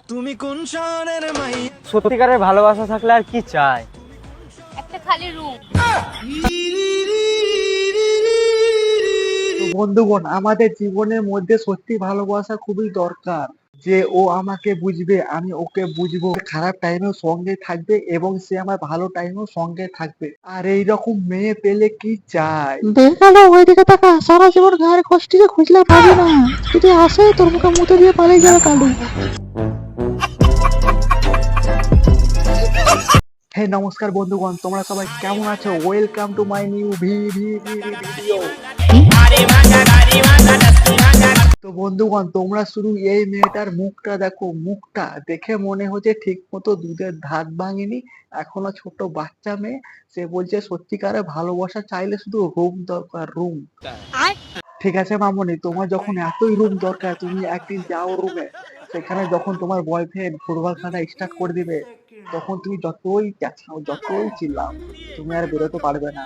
তুমি কোন শহরের মাই? সত্যিকারের ভালোবাসা থাকলে আর কি চাই? একটা খালি রুম। তো বন্ধুগণ, আমাদের জীবনের মধ্যে সত্যি ভালোবাসা খুবই দরকার। যে ও আমাকে বুঝবে, আমি ওকে বুঝবো, খারাপ টাইমেও সঙ্গে থাকবে এবং সে আমার ভালো টাইমেও সঙ্গে থাকবে। আর এইরকম মেয়ে পেলে কি চাই? দেখালো ওইদিকে তাকা, সারা জীবন গায়ের কষ্টিতে খুঁজলে পাবি না। যদি আসে তোর মুখে মুতে দিয়ে পালিয়ে যাবে কালু। হে নমস্কার বন্ধুগণ, তোমরা সবাই কেমন আছো? Welcome to my new video. তো বন্ধুগণ, তোমরা শুধু এই মেয়েটার মুখটা দেখো। মুখটা দেখে মনে হচ্ছে ঠিক মতো দুধের ধাত ভাঙেনি, এখনো ছোট বাচ্চা মেয়ে। সে বলছে সত্যিকারের ভালোবাসা চাইলে শুধু রুম দরকার, রুম। ঠিক আছে মামনি, তোমার যখন এতই রুম দরকার, তুমি একদিন যাও রুমে। সেখানে যখন তোমার বয়ফ্রেন্ড ফুটবল খেলা স্টার্ট করে দিবে, তখন তুমি যতই চেঁচাও, যতই চিল্লাও, তুমি আর বেরোতে পারবে না।